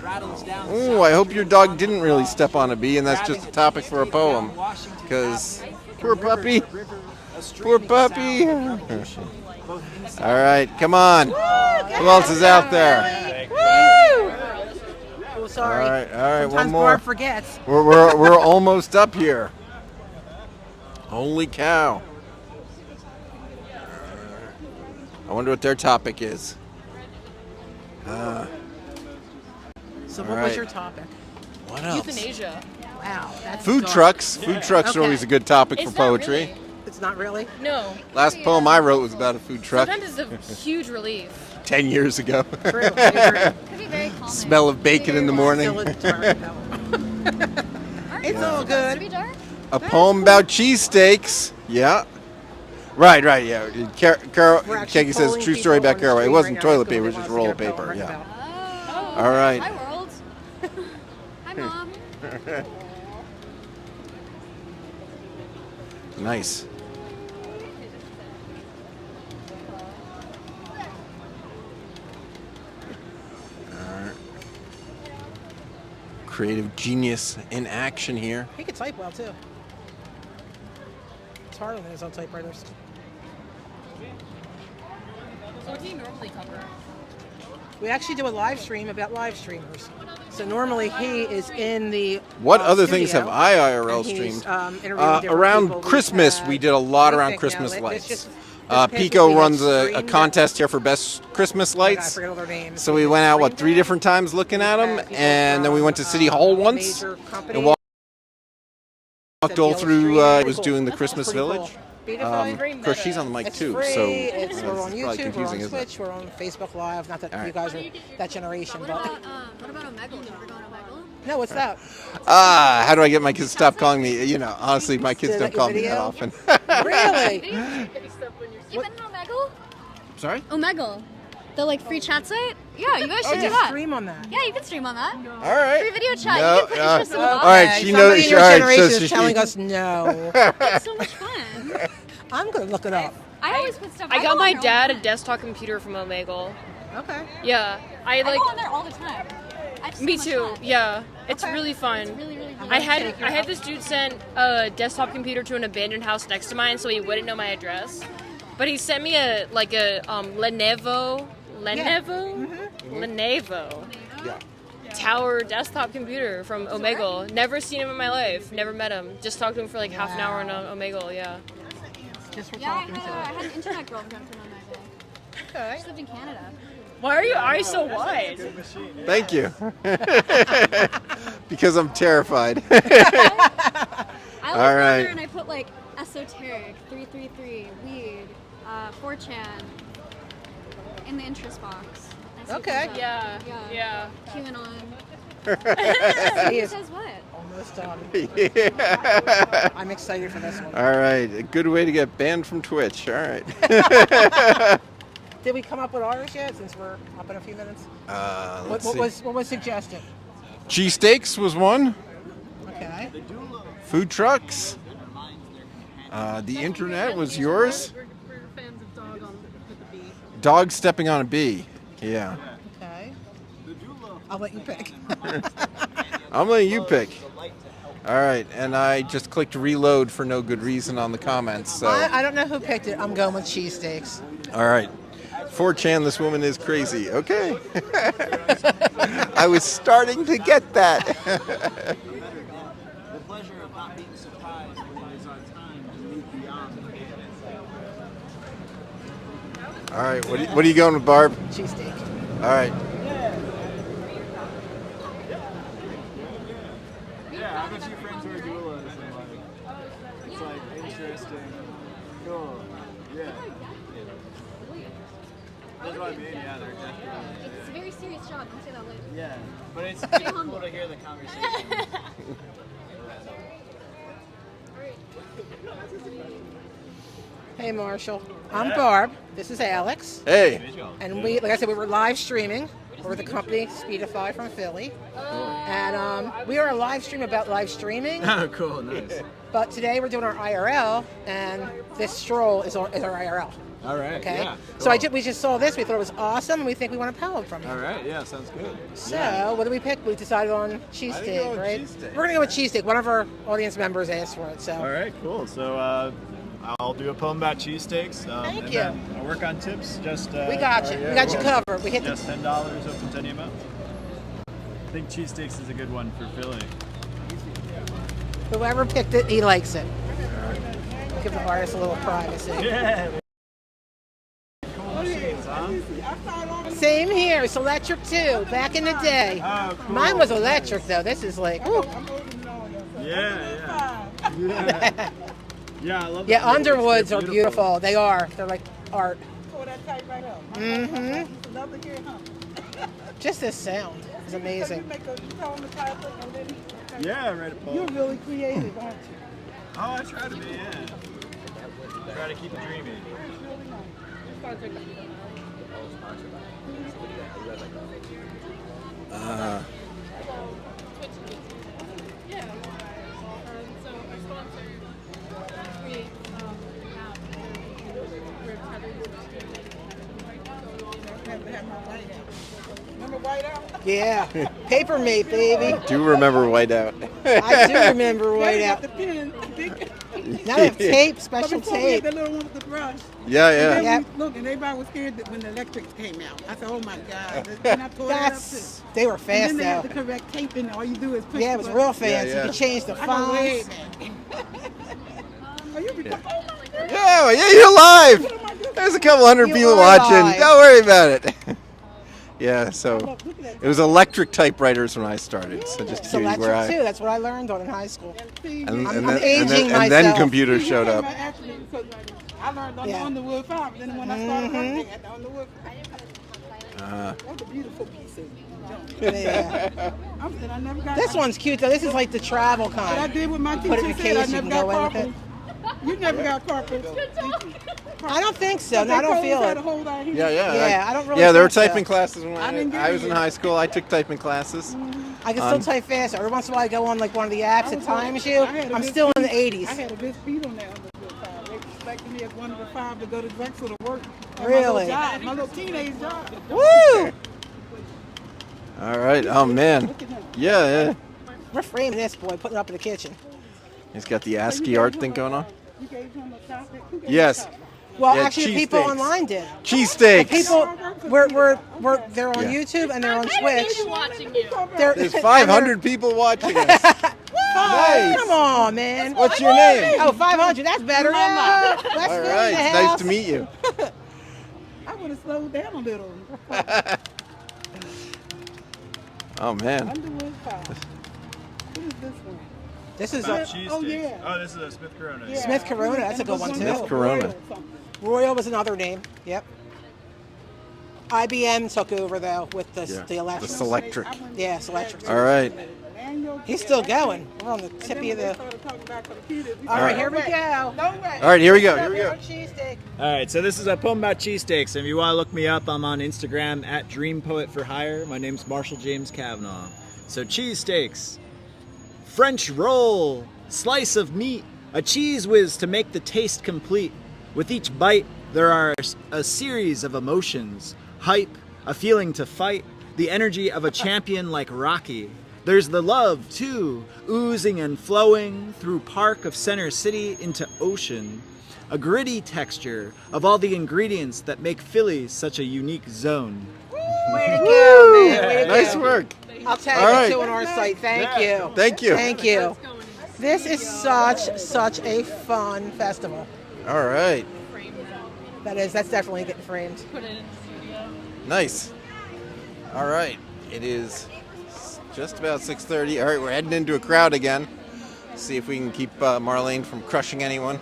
rattles down. Ooh, I hope your dog didn't really step on a bee, and that's just a topic for a poem. Because poor puppy. Poor puppy. All right, come on. Who else is out there? Oh, sorry. All right, Sometimes one more. Barb forgets. We're almost up here. Holy cow. I wonder what their topic is. So all what right. was your topic? What else? Euthanasia. Wow. That's Food dark. trucks. Food trucks are Okay. always a good topic for It's not poetry. really. It's not really? No. Last poem I wrote was about a food truck Sometimes it's a huge relief. 10 years ago. True. I agree. Could be very calming. Smell of bacon in the morning. Still a dark poem. It's all good. A poem about cheesesteaks. Yeah. Right, yeah. Keggy says true story about Kerouac. It wasn't toilet paper, it was just a roll of paper. Yeah. All right. Hi, world. Hi, Mom. Nice. Creative genius in action here. He could type well, too. It's harder than his own typewriters. So what do you normally cover? We actually do a live stream about live streamers. So normally he is in the What other studio, things have IRL and he's, streamed? interviewing different Around people. Christmas, we did a lot around Anything now. Christmas This lights. just- Pico we runs had a streamed contest here for best Christmas I lights. forget all their names. So we went out, 3 different times looking at them, and then we went to City Hall once. Major And companies. walked walked all through. Was doing the Christmas Village. Of course, she's on the mic It's too, free. so We're on probably YouTube, we're confusing, on isn't it? Twitch, we're on Facebook Live. Not that All you right. guys are that generation, but What about Omegle? You ever gone Omegle? no, what's that? How do I get my kids to stop calling me? You know, honestly, my kids Is don't that call your me that video? often. Really? You been on Omegle? Sorry? Omegle. The like free chat site? Yeah, you guys Oh, should do you that. stream on that? Yeah, you can stream on that. All right. Free video chat. No, you can put your shit in the box. all right, she knows. Somebody in your all right, generation so is she- telling us no. It's so much fun. I'm gonna look it up. I always put stuff. I got my dad a desktop computer from Omegle. Okay. Yeah, I go like. on there all the time. I have so Me much too. fun. Yeah, it's Okay. really fun. It's really, really fun. I had this dude send a desktop computer to an abandoned house next to mine, so he wouldn't know my address. But he sent me a Lenovo tower desktop computer from Omegle. Never seen him in my life. Never met him. Just talked to him for like half an hour on Omegle. Yeah. Just for Yeah, I talking to had an internet girlfriend from Omegle. Okay. She lived in Canada. Why are your eyes so wide? Thank you. Because I'm terrified. I All was right. there and I put like esoteric, 333, weed, 4chan in the interest box. And see what Okay. comes up. Yeah. QAnon. He Who is says what? almost done. Yeah. I'm excited for this one. All right, a good way to get banned from Twitch. All right. Did we come up with ours yet? Since we're up in a few minutes. Let's What was suggested? Cheesesteaks was one. Okay. Food trucks. The internet was yours. Dog stepping on a bee. Yeah. Okay. I'll let you pick. I'm letting you pick. All right, and I just clicked reload for no good reason on the comments. So. I don't know who picked it. I'm going with cheesesteaks. All right. 4chan, this woman is crazy. Okay. I was starting to get that. The pleasure of not being surprised when it is our time to move beyond. All right, what are you going with, Barb? Cheesesteak. All right. Yeah, I've got two friends who are doulas, and like, it's like interesting. Cool. Yeah. That's what I mean. Yeah, they're definitely. It's a very serious job. I'll say that later. Yeah, but it's Stay cool humble. to hear the conversation. Hey, Marshall. I'm Barb. This is Alex. Hey. And we, like I said, we were live streaming. We're the company Speedify from Philly. And we are a live stream about live streaming. Oh, cool. Nice. But today we're doing our IRL, and this stroll is our IRL. All right. Okay. Yeah. So Cool. we just saw this. We thought it was awesome, and we think we want to pound from it. All right. Yeah, sounds good. So what did we pick? We decided on cheesesteak, with right? cheesesteak. We're gonna go with cheesesteak. One of our audience members asked for it, so. All right. Cool. So I'll do a poem about cheesesteaks. Thank and you. Then I'll work on tips. Just We got you. We got you covered. We hit just $10 open to any amount. I think cheesesteaks is a good one for Philly. Whoever picked it, he likes it. Give the artist a little privacy. Yeah. Cool machines, huh? Same here. It's electric too. Back in the day. Oh, cool. Mine was electric though. This is like. Woo. Yeah. Yeah, I love Yeah, that. Underwoods They're are beautiful. They are. They're like art. Mm-hmm. Just this sound is amazing. Yeah, I read a poem. You're really creative, aren't you? Oh, I try to be, yeah. Try to keep it dreamy. Yeah. Paper mate, baby. Do remember Whiteout. I do remember Whiteout. Now they have tape, special tape. The little one with the brush. Yeah, yeah. And then Yep. Look, and everybody was scared that when the electric came out. I said, "Oh my God!" And I tore that up too. They were And fast then they had though. the correct tape in. All you do is push. Yeah, it the was button. real fast. You could change the I go, wait, fonts. man. Are you recording? Oh my God. Yeah, you're live. There's a couple hundred You people are watching. live. Don't worry about it. Yeah, so it was electric typewriters when I started. So just It's to give you electric where I too. That's what I learned on in high school. and aging then myself. computers showed up. I learned on the Underwood Farm. Then when I started working at the Underwood Farm, that's a beautiful piece of Yeah. I never got This one's cute though. This is like the travel kind. What I did with my Put it in teacher a said I case. You never can go got in with it. carpal. You never got carpal. I don't think so. No, I don't feel it. Yeah. I don't really. Yeah, there were think so. typing classes when I was in high school. I took typing classes. I can still type fast. Every once in a while, I go on like one of the apps that times you. I'm still in the 80s. I had a good speed on that Underwood Farm. They selected me as one of the 5 to go to Drexel to work. Really? My little teenage job. Woo! All right. Oh man. Yeah. We're framing this boy, putting it up in the kitchen. He's got the ASCII art thing going on. You gave him a topic. Yes. Well, Yeah, actually, the people cheesesteaks. online did. Cheesesteaks. The people, they're on Yeah. YouTube and they're on Twitch. Watching you. There's 500 people watching us. Nice. Come on, man. What's your name? Oh, 500. That's better. Let's All fill right. the It's house. nice to meet you. I would have slowed down a little. Oh man. Underwood Farm. What is this one? This is About a cheesesteaks. Oh, yeah. Oh, this is a Smith Corona. Yeah. Smith Corona. That's a good one too. Smith Corona. Royal was another name. Yep. IBM took over though with the Yeah, electric. the Selectric. Yeah, Selectric. All right. He's still going. We're on the tip of the. All right, here we go. All right, here we go. Here we go. Cheesesteak. All right, so this is a poem about cheesesteaks. If you want to look me up, I'm on Instagram at Dream Poet for Hire. My name's Marshall James Kavanaugh. So cheesesteaks, French roll, slice of meat, a cheese whiz to make the taste complete. With each bite, there are a series of emotions, hype, a feeling to fight, the energy of a champion like Rocky. There's the love, too, oozing and flowing through park of Center City into ocean. A gritty texture of all the ingredients that make Philly such a unique zone. Way to go, man. Way to Nice go. work. I'll tag All right. you too on our site. Thank you. Thank you. Thank you. This is such a fun festival. All right. That's definitely getting framed. Put it in the studio. Nice. All right. It is just about 6:30. All right, we're heading into a crowd again. See if we can keep Marlene from crushing anyone.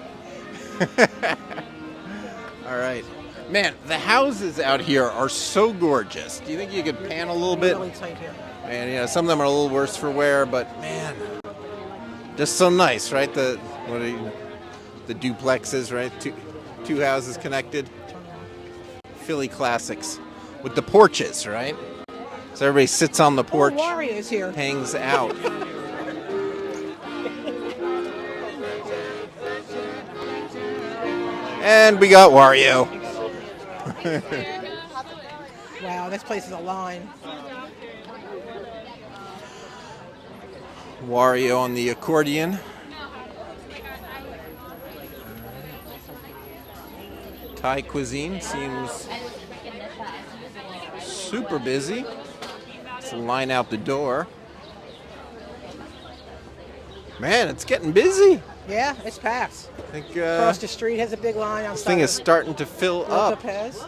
All right. Man, the houses out here are so gorgeous. Do you think you could pan a little bit? Really tight here. And some of them are a little worse for wear, but man, just so nice, right? The duplexes, right? Two houses connected. Philly classics with the porches, right? So everybody sits on the porch, Wario's here. hangs out. And we got Wario. Wow, this place is a line. Wario on the accordion. Thai cuisine seems super busy. It's a line out the door. Man, it's getting busy. Yeah, it's packed. I think Across the street has a big line outside. this thing is starting to fill up. Lopez.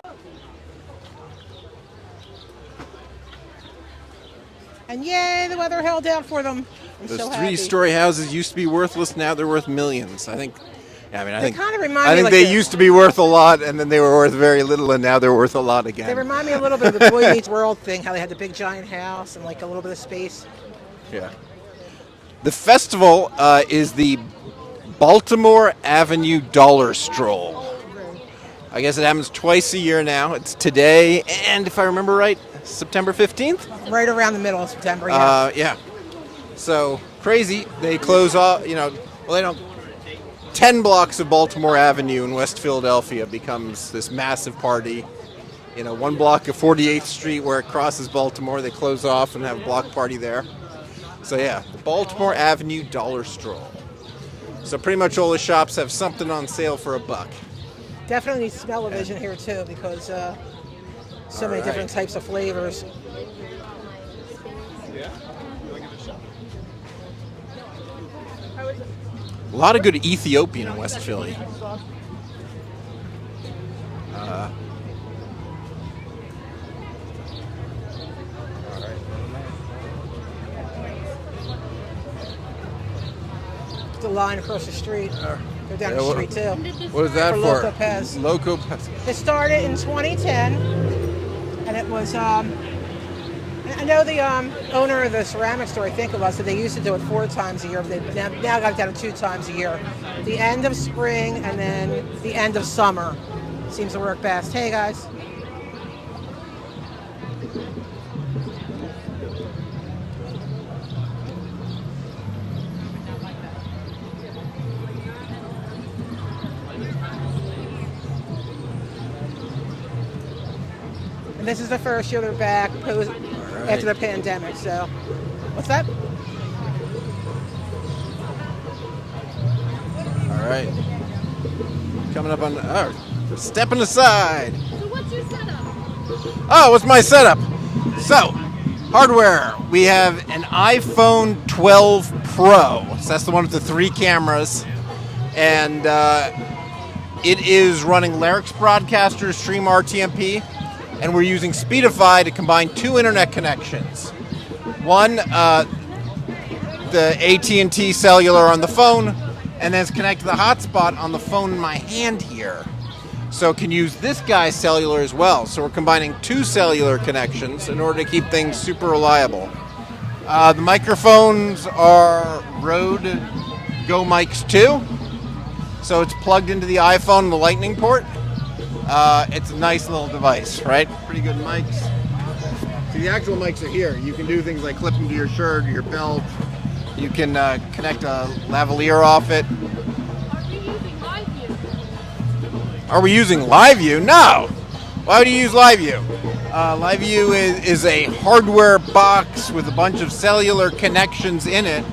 And yay, the weather held out for them. I'm Those so happy. 3-story houses used to be worthless. Now they're worth millions. I think. Yeah, I mean, I They think. kinda remind I me think like they the- used to be worth a lot, and then they were worth very little, and now they're worth a lot They again. remind me a little bit of the Boy Meets World thing, how they had the big giant house and like a little bit of space. Yeah. The festival is the Baltimore Avenue Dollar Stroll. I guess it happens twice a year now. It's today, and if I remember right, September 15th. Right around the middle of September, yeah. Yeah. So crazy. They close off. Well, they don't. 10 blocks of Baltimore Avenue in West Philadelphia becomes this massive party. 1 block of 48th Street where it crosses Baltimore, they close off and have a block party there. So yeah, the Baltimore Avenue Dollar Stroll. So pretty much all the shops have something on sale for $1. Definitely need smell-o-vision here too because so many right. different types of flavors. A lot of good Ethiopian in West Philly. the line across the street. Go down the street too. What is that for? Loco Pez. Loco Pez. It started in 2010, and it was. I know the owner of the ceramic store, I think it was, that they used to do it 4 times a year, but they now got it down to 2 times a year. The end of spring and then the end of summer seems to work best. Hey guys. And this is the first year they're back after the pandemic. So, what's that? All right. Coming up on. Stepping aside. So what's your setup? Oh, what's my setup? So, hardware. We have an iPhone 12 Pro. So that's the one with the 3 cameras, and it is running Larix Broadcaster, Stream RTMP. And we're using Speedify to combine 2 internet connections. One, the AT&T cellular on the phone, and then it's connected to the hotspot on the phone in my hand here. So it can use this guy's cellular as well. So we're combining 2 cellular connections in order to keep things super reliable. The microphones are Rode Go Mics 2. So it's plugged into the iPhone, the Lightning port. It's a nice little device, right? Pretty good mics. See, the actual mics are here. You can do things like clip them to your shirt or your belt. You can connect a lavalier off it. Are we using Live View? No! Why would you use Live View? Live View is a hardware box with a bunch of cellular connections in it.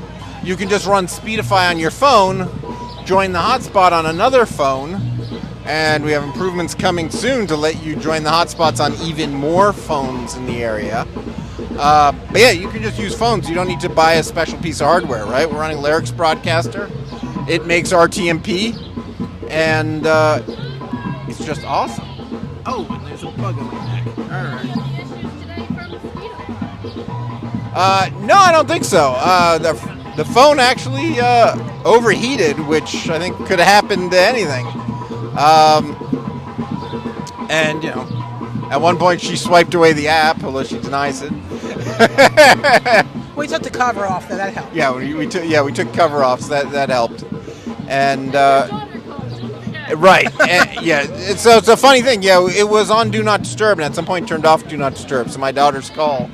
You can just run Speedify on your phone, join the hotspot on another phone, and we have improvements coming soon to let you join the hotspots on even more phones in the area. But yeah, you can just use phones. You don't need to buy a special piece of hardware, right? We're running Larix Broadcaster. It makes RTMP, and it's just awesome. Oh, and there's a bug on my neck. All right. No, I don't think so. The phone actually overheated, which I think could have happened to anything. And, you know, at one point she swiped away the app, although she denies it. We took the cover off, though. That helped. Yeah, we took cover off, so that helped. And right, yeah. So it's a funny thing. Yeah, it was on Do Not Disturb, and at some point turned off Do Not Disturb. So my daughter's call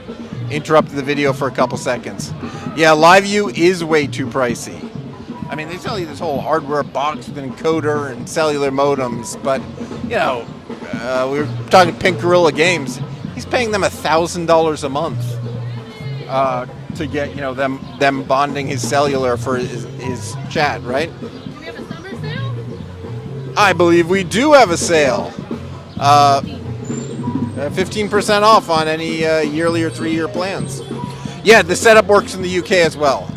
interrupted the video for a couple seconds. Yeah, Live View is way too pricey. I mean, they sell you this whole hardware box with an encoder and cellular modems, but, you know, we were talking Pink Gorilla Games. He's paying them $1,000 a month to get, you know, them bonding his cellular for his chat, right? Do we have a summer sale? I believe we do have a sale. 15% off on any yearly or 3-year plans. Yeah, the setup works in the UK as well.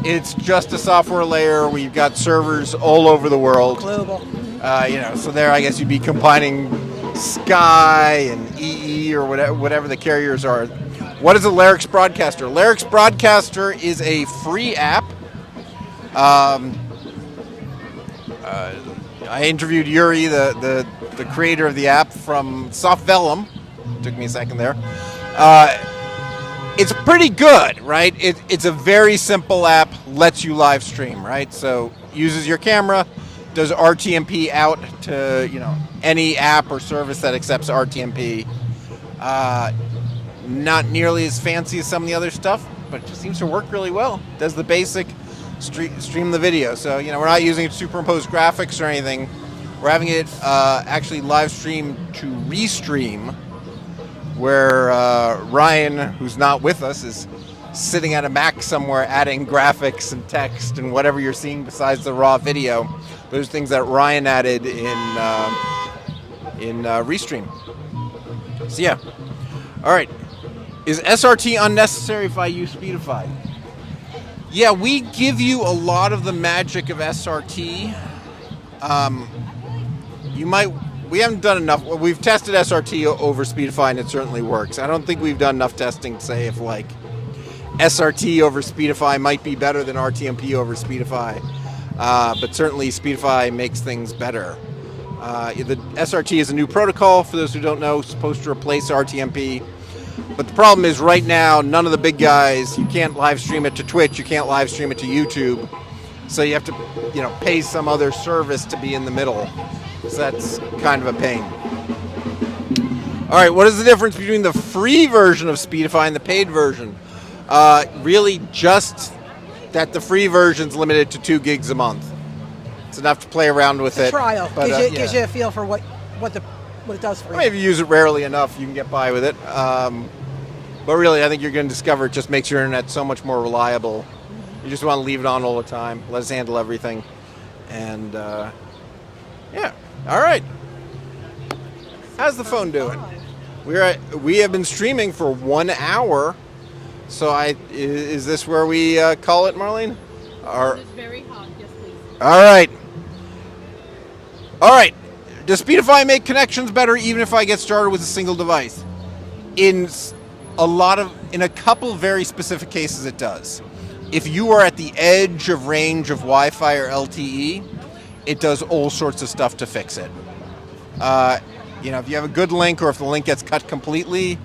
It's just a software layer. We've got servers all over the world. Global. You know, so there I guess you'd be combining Sky and EE or whatever the carriers are. What is a Larix Broadcaster? Larix Broadcaster is a free app. I interviewed Yuri, the creator of the app, from Soft Vellum. Took me a second there. It's pretty good, right? It's a very simple app, lets you live stream, right? So uses your camera, does RTMP out to, you know, any app or service that accepts RTMP. Not nearly as fancy as some of the other stuff, but it just seems to work really well. Does the basic stream the video. So, you know, we're not using superimposed graphics or anything. We're having it actually live stream to restream, where Ryan, who's not with us, is sitting at a Mac somewhere adding graphics and text and whatever you're seeing besides the raw video. Those things that Ryan added in Restream. So yeah. All right. Is SRT unnecessary if I use Speedify? Yeah, we give you a lot of the magic of SRT. We haven't done enough. We've tested SRT over Speedify, and it certainly works. I don't think we've done enough testing to say if, like, SRT over Speedify might be better than RTMP over Speedify, but certainly Speedify makes things better. The SRT is a new protocol, for those who don't know, supposed to replace RTMP. But the problem is right now, none of the big guys, you can't live stream it to Twitch, you can't live stream it to YouTube. So you have to, pay some other service to be in the middle. So that's kind of a pain. All right, what is the difference between the free version of Speedify and the paid version? Really just that the free version's limited to 2 gigs a month. It's enough to play around with it. Trial. But, gives you a feel for what it does for you. Maybe if you use it rarely enough, you can get by with it. But really, I think you're going to discover it just makes your internet so much more reliable. You just want to leave it on all the time. Let us handle everything. And, yeah. All right. How's the phone doing? We have been streaming for 1 hour. So is this where we call it, Marlene? It's very hot. Yes, please. All right. All right. Does Speedify make connections better even if I get started with a single device? In a couple very specific cases, it does. If you are at the edge of range of Wi-Fi or LTE, it does all sorts of stuff to fix it. If you have a good link or if the link gets cut completely,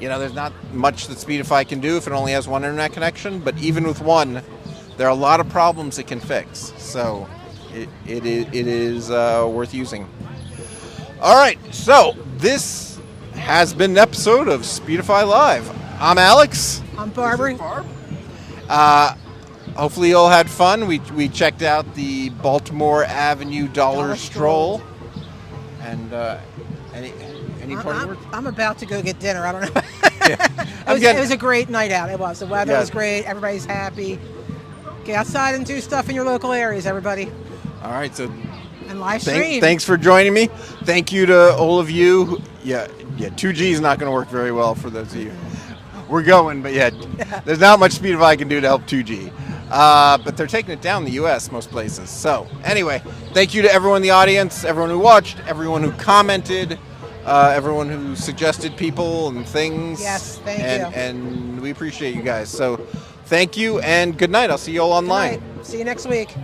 there's not much that Speedify can do if it only has one internet connection. But even with one, there are a lot of problems it can fix. So it is worth using. All right, so this has been an episode of Speedify Live. I'm Alex. I'm Barbara. Hopefully you all had fun. We checked out the Baltimore Avenue Dollar Stroll. And any parting words? I'm about to go get dinner. I don't know. It was a great night out. It was. The weather was great. Everybody's happy. Get outside and do stuff in your local areas, everybody. All right, so and live stream. Thanks for joining me. Thank you to all of you. 2G is not going to work very well for those of you. We're going, but there's not much Speedify can do to help 2G. But they're taking it down in the U.S. most places. So anyway, thank you to everyone in the audience, everyone who watched, everyone who commented, everyone who suggested people and things. Yes, thank you. And we appreciate you guys. So thank you and good night. I'll see you all online. See you next week.